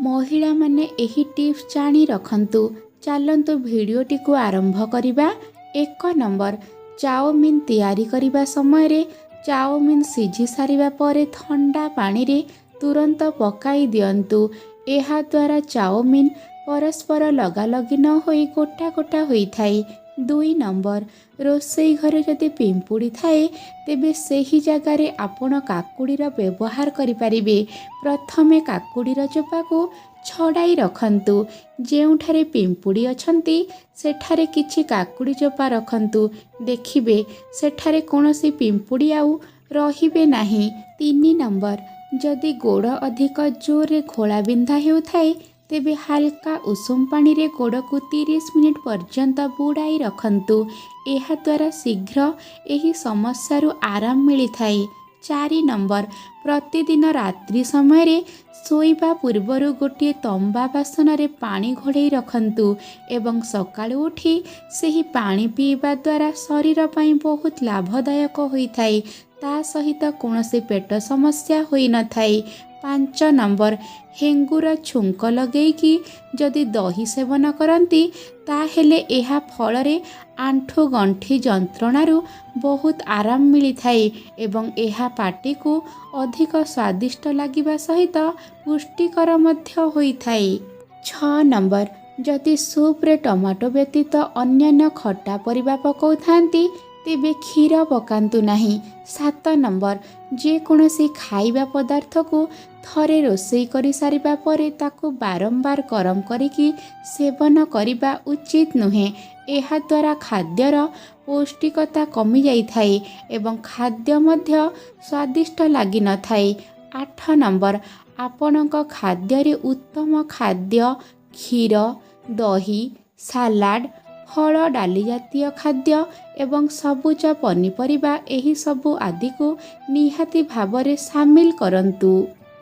महिला माने एही टिप्स जानी रखंतु। चलंतु भिडियोटी को आरंभ करिबा। 1 नंबर, चाउमिन तैयारी करिबा समय रे चाउमिन सिझी सारिबा परे ठंडा पानी रे तुरंत पकाई दियंतु। एहा द्वारा चाउमिन परस्पर लगालगी न होई गोटा गोटा होई थाई। 2 नंबर, रोसई घरे जदि पिंपुड़ी थाए तेबे सेही जगारे आपण काकुड़ीर व्यवहार करिपारिबे। प्रथमे काकुड़ीर चोपा को छड़ाई रखंतु। जेउठारे पिंपुड़ी अछंती सेठारे किछि काकुड़ी चोपा रखंतु। देखिबे सेठारे कोनोसी पिंपुड़ी आउ रहिबे नाही। 3 नंबर, जदि गोड़ अधिक जोरे घोला बिंधा हेउथाए तेबे हल्का उषुम पानी रे गोड़ को 30 मिनिट पर्यंत बुड़ाई रखंतु। एहा द्वारा शीघ्र एही समस्यारु आराम मिली थाई। 4 नंबर, प्रतिदिन रात्रि समय रे शोइबा पूर्वरु गोटे तंबा बासन रे पानी घोड़े रखंतु एवं सकाळु उठी सेही पानी पीवा द्वारा शरीर पई बहुत लाभदायक होई थाई। ता सहित कोनोसी पेट समस्या होई न थाई। 5 नंबर, हेंगुर छुंक लगेइकी जदि दही सेवन करती ताहेले एहा फल रे आंठु गंठी जंत्रणारु बहुत आराम मिली थाई एवं एहा पाटी को अधिक स्वादिष्ट लागिबा सहित पुष्टिकर मध्य होई थाई। 6 नंबर, जदि सूप रे टमाटो व्यतीत अन्यान्य खट्टा परिबा पकाउ थांती तेबे क्षीर पकांतु नाही। 7 नंबर, जे कोनोसी खाइबा पदार्थ को थरे रोसई करि सारिबा परे ताको बारंबार गरम करिकी सेवन करिबा उचित नुहे। एहा द्वारा खाद्यर पौष्टिकता कमी जाई थाई एवं खाद्य मध्य स्वादिष्ट लागि न थाई। 8 नंबर, आपणक खाद्य रे उत्तम खाद्य क्षीर, दही, सालाड, फल डाली जातीय खाद्य एवं सबुज पनीपरिबा एही सबु आदि को निहाती भावरे सामिल करंतु।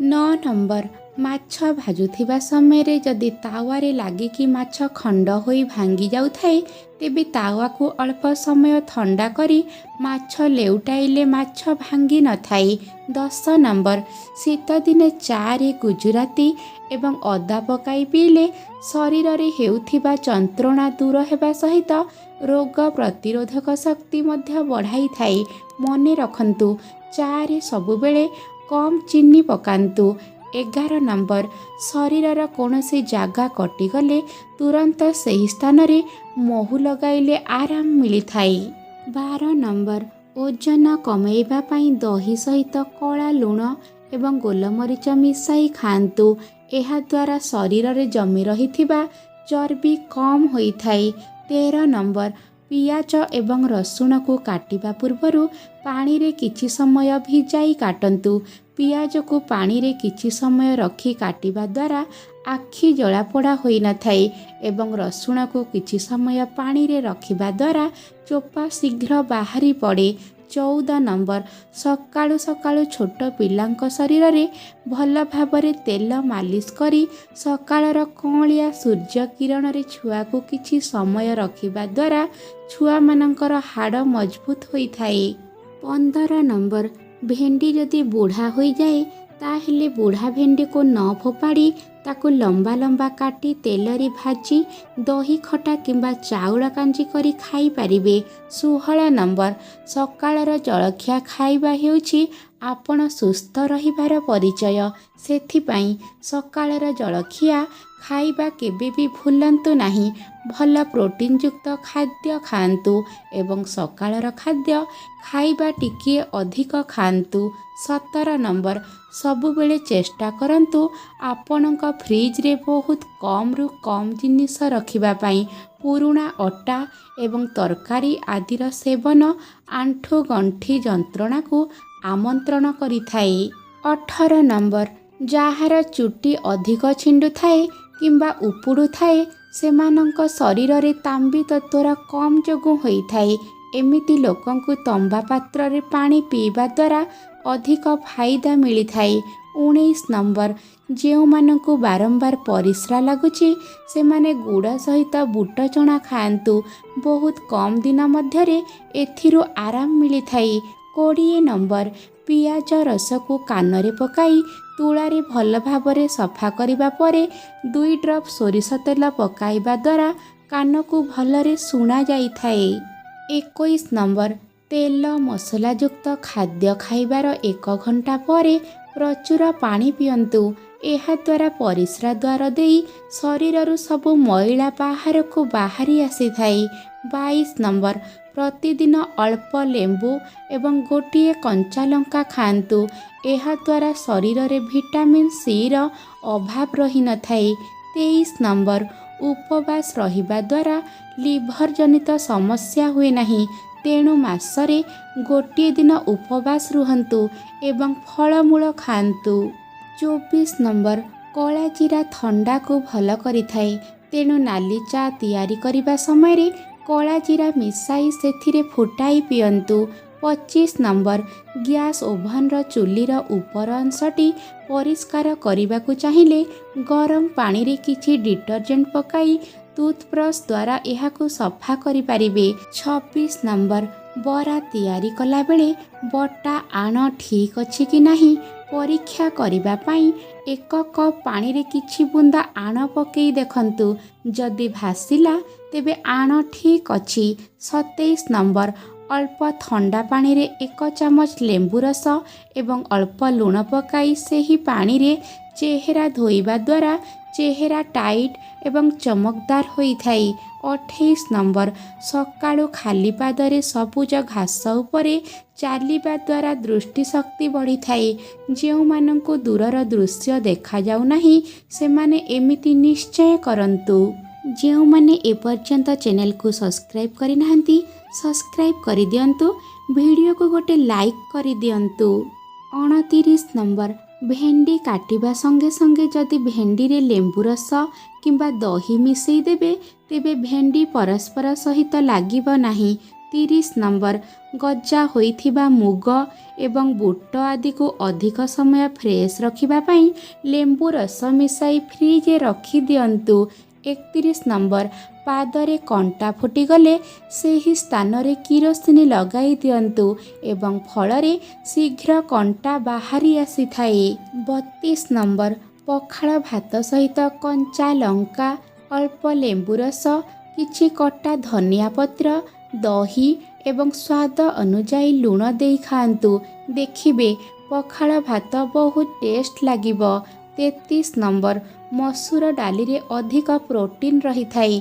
9 नंबर, माछ भाजुथिबा समय रे जदि तावारे लागिकी माछ खंड होई भांगी जाउ थाए तेबे तावा को अल्प समय ठंडा करी माछ लेउटाइले माछ भांगी न थाई। 10 नंबर, शीत दिने चा रे गुजराती एवं अदा पकाई पीले शरीर रे हेउथिबा जंत्रणा दूर हेबा सहित रोग प्रतिरोधक शक्ति मध्य बढ़ाई थाई। मने रखंतु, चा रे सबुबेले कम चीनी पकांतु। 11 नंबर, शरीरर कोनोसी जागा कटिगले तुरंत सही स्थान रे महु लगाइले आराम मिली थाई। 12 नंबर, ओजन कमेइबा पई दही सहित कला लुण एवं गोलमरीच मिसाई खांतु। एहा द्वारा शरीर रे जमी रहिथिबा चर्बी कम होई थाई। 13 नंबर, पियाज एवं रसुण को काटिबा पूर्वरु पानी रे किछि समय भिजाई काटंतु। पियाज को पानी रे किछि समय रखी काटिबा द्वारा आखि जलापोड़ा होई न थाई एवं रसुण को किछि समय पानी रे रखिबा द्वारा चोपा शीघ्र बाहरी पड़े। 14 नंबर, सकाळु सकाळु छोट पिलांक शरीर रे भल भाबरे तेल मालिश करी सकाळर कौलिया सूर्य किरण रे छुआ को किछि समय रखिबा द्वारा छुआ मानकर हाड़ मजबूत होई थाई। 15 नंबर, भेंडी जदि बूढ़ा होई जाए ताहेले बूढ़ा भेंडी को न फोपाड़ी ताको लंबा लंबा काटी तेल रे भाजी दही खटा किंबा चाउଳ कांजी करी खाई पारिबे। 16 नंबर, सकाळर जलखिया खाइबा हेउछि आपण सुस्थ रहिबार परिचय। सेथिपाई सकाळर जलखिया खाइबा केबे भी भूलंतु नाही। भल प्रोटीन युक्त खाद्य खांतु एवं सकाळर खाद्य खाइबा टिकिए अधिक खांतु। 17 नंबर, सबुबेले चेष्टा करंतु आपणक फ्रिज रे बहुत कम रु कम जिनिस रखिबा पाई। पुरुणा अटा एवं तरकारी आदिर सेवन आंठु गंठी जंत्रणा को आमंत्रण करि थाई। 18 नंबर, जाहार चुटी अधिक छिंडु थाए किंबा उपुडु थाए सेमानंक शरीर रे तांबी तत्वर कम जोगु होई थाए। एमिति लोकंकु तंबा पात्र रे पानी पीवा द्वारा अधिक फायदा मिली थाए। 19 नंबर, जेउ मानंकु बारंबार परिश्रा लागुची सेमाने गुड़ सहित बुट चना खांतु। बहुत कम दिन मध्यरे एथिरु आराम मिली थाई। 20 नंबर, पियाज रस को कान रे पकाई ତୁଳାରେ ଭଲ ଭାବରେ ସଫା କରିବା ପରେ 2 ଡ୍ରପ୍ ସୋରିଷ ତେଲ ପକାଇବା ଦ୍ୱାରା କାନକୁ ଭଲରେ ଶୁଣା ଯାଇଥାଏ। 21 ନମ୍ବର, ତେଲ ମସଲାଯୁକ୍ତ ଖାଦ୍ୟ ଖାଇବାର 1 ଘଣ୍ଟା ପରେ ପ୍ରଚୁର ପାଣି ପିଅନ୍ତୁ। ଏହାଦ୍ୱାରା ପରିସ୍ରା ଦ୍ୱାର ଦେଇ ଶରୀରରୁ ସବୁ ମଇଳା ବାହାରକୁ ବାହାରି ଆସିଥାଏ। 22 ନମ୍ବର, ପ୍ରତିଦିନ ଅଳ୍ପ ଲେମ୍ବୁ ଏବଂ ଗୋଟିଏ କଞ୍ଚା ଲଙ୍କା ଖାଆନ୍ତୁ। ଏହାଦ୍ୱାରା ଶରୀରରେ ଭିଟାମିନ୍ ସିର ଅଭାବ ରହିନଥାଏ। 23 ନମ୍ବର, ଉପବାସ ରହିବା ଦ୍ୱାରା ଲିଭର ଜନିତ ସମସ୍ୟା ହୁଏ ନାହିଁ। ତେଣୁ ମାସରେ ଗୋଟିଏ ଦିନ ଉପବାସ ରୁହନ୍ତୁ ଏବଂ ଫଳମୂଳ ଖାଆନ୍ତୁ। 24 ନମ୍ବର, କଳା ଜିରା ଥଣ୍ଡାକୁ ଭଲ କରିଥାଏ। ତେଣୁ ନାଲି ଚା ତିଆରି କରିବା ସମୟରେ କଳା ଜିରା ମିଶାଇ ସେଥିରେ ଫୁଟାଇ ପିଅନ୍ତୁ। 25 ନମ୍ବର, ଗ୍ୟାସ୍ ଓଭନର ଚୁଲିର ଉପର ଅଂଶଟି ପରିଷ୍କାର କରିବାକୁ ଚାହିଁଲେ ଗରମ ପାଣିରେ କିଛି ଡିଟର୍ଜେଣ୍ଟ ପକାଇ ଟୁଥବ୍ରଶ୍ ଦ୍ୱାରା ଏହାକୁ ସଫା କରିପାରିବେ। 26 ନମ୍ବର, ବରା ତିଆରି କଲାବେଳେ ବଟା ଆଣ ଠିକ୍ ଅଛି କି ନାହିଁ ପରୀକ୍ଷା କରିବା ପାଇଁ 1 କପ୍ ପାଣିରେ କିଛି ବୁନ୍ଦା ଆଣ ପକାଇ ଦେଖନ୍ତୁ। ଯଦି ଭାସିଲା ତେବେ ଆଣ ଠିକ୍ ଅଛି। 27 ନମ୍ବର, ଅଳ୍ପ ଥଣ୍ଡା ପାଣିରେ 1 ଚାମଚ ଲେମ୍ବୁ ରସ ଏବଂ ଅଳ୍ପ ଲୁଣ ପକାଇ ସେହି ପାଣିରେ ଚେହେରା ଧୋଇବା ଦ୍ୱାରା ଚେହେରା ଟାଇଟ୍ ଏବଂ ଚମକଦାର ହୋଇଥାଏ। 28 ନମ୍ବର, ସକାଳୁ ଖାଲି ପାଦରେ ସବୁଜ ଘାସ ଉପରେ ଚାଲିବା ଦ୍ୱାରା ଦୃଷ୍ଟିଶକ୍ତି ବଢ଼ିଥାଏ। ଯେଉଁମାନଙ୍କୁ ଦୂରର ଦୃଶ୍ୟ ଦେଖାଯାଉନାହିଁ ସେମାନେ ଏମିତି ନିଶ୍ଚୟ କରନ୍ତୁ। ଯେଉଁମାନେ ଏପର୍ଯ୍ୟନ୍ତ ଚ୍ୟାନେଲକୁ ସବସ୍କ୍ରାଇବ୍ କରିନାହାନ୍ତି ସବସ୍କ୍ରାଇବ୍ କରିଦିଅନ୍ତୁ। ଭିଡ଼ିଓକୁ ଗୋଟେ ଲାଇକ୍ କରିଦିଅନ୍ତୁ। 29 ନମ୍ବର, ଭେଣ୍ଡି କାଟିବା ସଙ୍ଗେ ସଙ୍ଗେ ଯଦି ଭେଣ୍ଡିରେ ଲେମ୍ବୁ ରସ କିମ୍ବା ଦହି ମିଶାଇ ଦେବେ ତେବେ ଭେଣ୍ଡି ପରସ୍ପର ସହିତ ଲାଗିବ ନାହିଁ। 30 ନମ୍ବର, ଗଜା ହୋଇଥିବା ମୁଗ ଏବଂ ବୁଟ ଆଦିକୁ ଅଧିକ ସମୟ ଫ୍ରେଶ୍ ରଖିବା ପାଇଁ ଲେମ୍ବୁ ରସ ମିଶାଇ ଫ୍ରିଜରେ ରଖିଦିଅନ୍ତୁ। 31 ନମ୍ବର, ପାଦରେ କଣ୍ଟା ଫୁଟିଗଲେ ସେହି ସ୍ଥାନରେ କିରୋସିନି ଲଗାଇ ଦିଅନ୍ତୁ ଏବଂ ଫଳରେ ଶୀଘ୍ର କଣ୍ଟା ବାହାରି ଆସିଥାଏ। 32 ନମ୍ବର, ପଖାଳ ଭାତ ସହିତ କଞ୍ଚା ଲଙ୍କା, ଅଳ୍ପ ଲେମ୍ବୁ ରସ, କିଛି କଟା ଧନିଆ ପତ୍ର, ଦହି ଏବଂ ସ୍ୱାଦ ଅନୁଯାୟୀ ଲୁଣ ଦେଇ ଖାଆନ୍ତୁ। ଦେଖିବେ ପଖାଳ ଭାତ ବହୁତ ଟେଷ୍ଟ ଲାଗିବ। 33 ନମ୍ବର, ମସୁର ଡାଲିରେ ଅଧିକ ପ୍ରୋଟିନ୍ ରହିଥାଏ।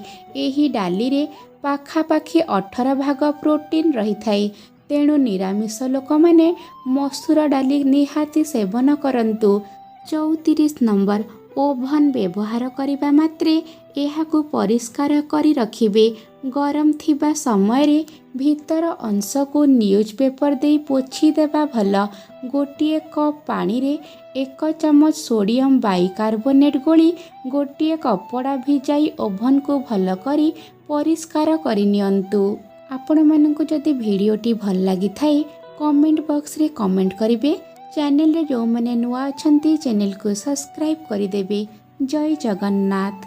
ଏହି ଡାଲିରେ ପାଖାପାଖି 18 ଭାଗ ପ୍ରୋଟିନ୍ ରହିଥାଏ। ତେଣୁ ନିରାମିଷ ଲୋକମାନେ ମସୁର ଡାଲି ନିହାତି ସେବନ କରନ୍ତୁ। 34 ନମ୍ବର, ଓଭନ ବ୍ୟବହାର କରିବା ମାତ୍ରେ ଏହାକୁ ପରିଷ୍କାର କରି ରଖିବେ। ଗରମ ଥିବା ସମୟରେ ଭିତର ଅଂଶକୁ ନ୍ୟୁଜ୍ ପେପର ଦେଇ ପୋଛିଦେବା ଭଲ। ଗୋଟିଏ କପ୍ ପାଣିରେ 1 ଚାମଚ ସୋଡ଼ିୟମ ବାଇକାର୍ବୋନେଟ୍ ଗୋଳି ଗୋଟିଏ କପଡ଼ା ଭିଜାଇ ଓଭନକୁ ଭଲ କରି ପରିଷ୍କାର କରିନିଅନ୍ତୁ। ଆପଣମାନଙ୍କୁ ଯଦି ଭିଡ଼ିଓଟି ଭଲ ଲାଗିଥାଏ କମେଣ୍ଟ ବକ୍ସରେ କମେଣ୍ଟ କରିବେ। ଚ୍ୟାନେଲରେ ଯେଉଁମାନେ ନୂଆ ଅଛନ୍ତି ଚ୍ୟାନେଲକୁ ସବସ୍କ୍ରାଇବ୍ କରିଦେବେ। ଜୟ ଜଗନ୍ନାଥ।